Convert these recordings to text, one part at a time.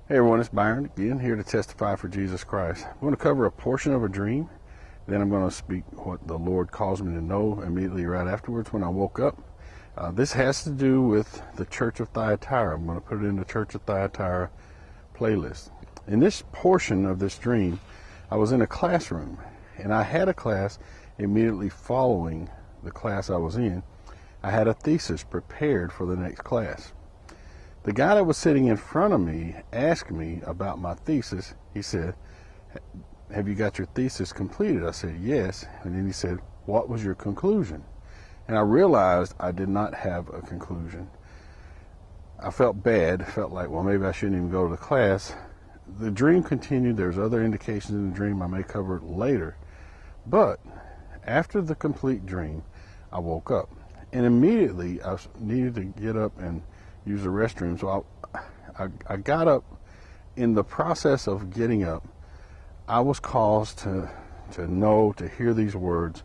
Hey everyone, it's Byron again, here to testify for Jesus Christ. I'm going to cover a portion of a dream, then I'm going to speak what the Lord caused me to know immediately right afterwards when I woke up. This has to do with the Church of Thyatira. I'm going to put it in the Church of Thyatira playlist. In this portion of this dream, I was in a classroom, and I had a class immediately following the class I was in. I had a thesis prepared for the next class. The guy that was sitting in front of me asked me about my thesis. He said, "Have you got your thesis completed?" I said, "Yes." And then he said, "What was your conclusion?" And I realized I did not have a conclusion. I felt bad, felt like, well, maybe I shouldn't even go to the class. The dream continued. There's other indications in the dream I may cover later. But after the complete dream, I woke up. And immediately I needed to get up and use the restroom. So I got up. In the process of getting up, I was caused to hear these words: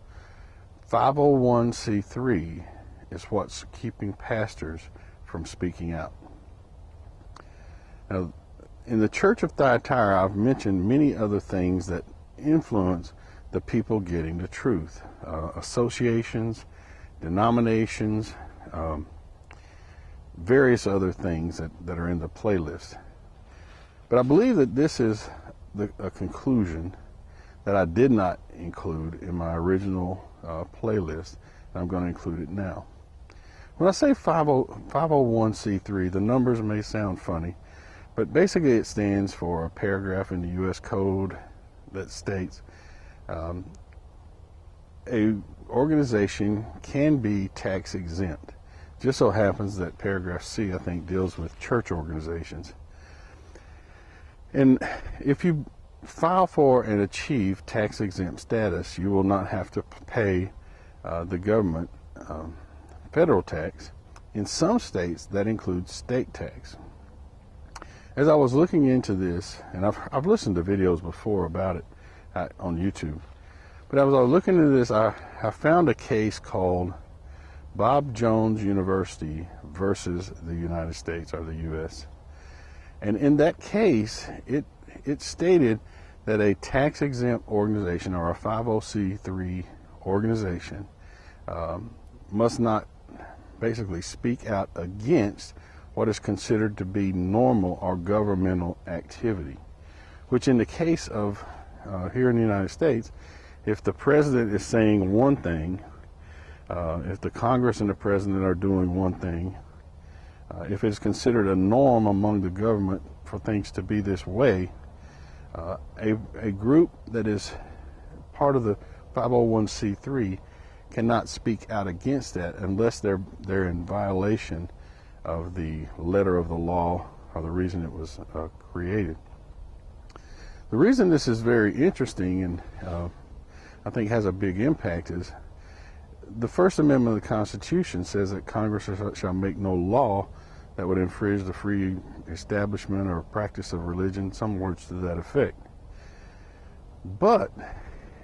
501c3 is what's keeping pastors from speaking out. Now, in the Church of Thyatira, I've mentioned many other things that influence the people getting the truth. Associations, denominations, various other things that are in the playlist. But I believe that this is a conclusion that I did not include in my original playlist, and I'm going to include it now. When I say 501c3, the numbers may sound funny, but basically it stands for a paragraph in the U.S. Code that states a organization can be tax exempt. Just so happens that paragraph C, I think, deals with church organizations. And if you file for and achieve tax exempt status, you will not have to pay the government federal tax. In some states, that includes state tax. As I was looking into this, and I've listened to videos before about it on YouTube, but as I was looking into this, I found a case called Bob Jones University versus the United States, or the U.S. And in that case, it stated that a tax-exempt organization, or a 50c3 organization, must not basically speak out against what is considered to be normal or governmental activity, which in the case of here in the United States, if the president is saying one thing, if the Congress and the president are doing one thing, if it's considered a norm among the government for things to be this way, a group that is part of the 501c3 cannot speak out against that unless they're in violation of the letter of the law or the reason it was created. The reason this is very interesting and I think has a big impact is the First Amendment of the Constitution says that Congress shall make no law that would infringe the free establishment or practice of religion, some words to that effect. But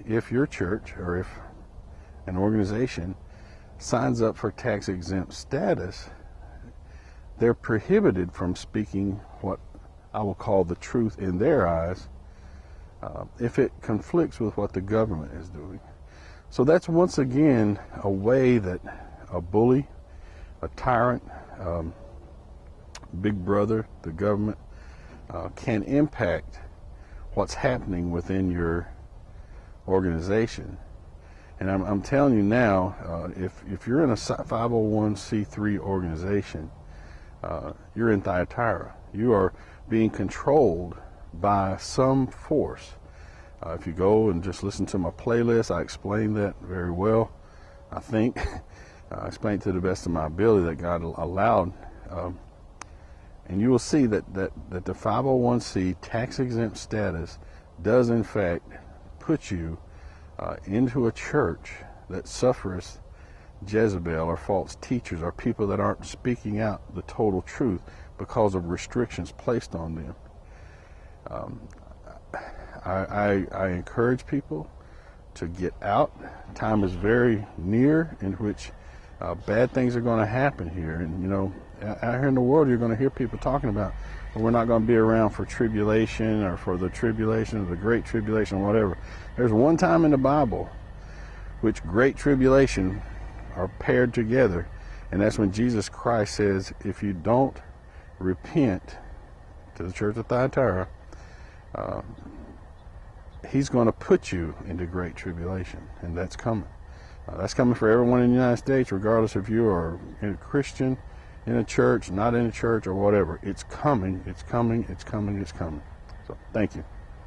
if your church or if an organization signs up for tax-exempt status, they're prohibited from speaking what I will call the truth in their eyes if it conflicts with what the government is doing. So that's once again a way that a bully, a tyrant, big brother, the government, can impact what's happening within your organization. And I'm telling you now, if you're in a 501c3 organization, you're in Thyatira. You are being controlled by some force. If you go and just listen to my playlist, I explain that very well. I think I explained to the best of my ability that God allowed, and you will see that the 501c tax-exempt status does in fact put you into a church that suffers Jezebel or false teachers or people that aren't speaking out the total truth because of restrictions placed on them. I encourage people to get out. Time is very near in which bad things are going to happen here. And, you know, Out here in the world, you're going to hear people talking about, well, we're not going to be around for tribulation or for the tribulation or the great tribulation or whatever. There's one time in the Bible which great tribulation are paired together, and that's when Jesus Christ says, if you don't repent, to the church of Thyatira, he's going to put you into great tribulation, and that's coming. That's coming for everyone in the United States, regardless if you are a Christian, in a church, not in a church, or whatever. It's coming, it's coming, it's coming, it's coming. So, thank you.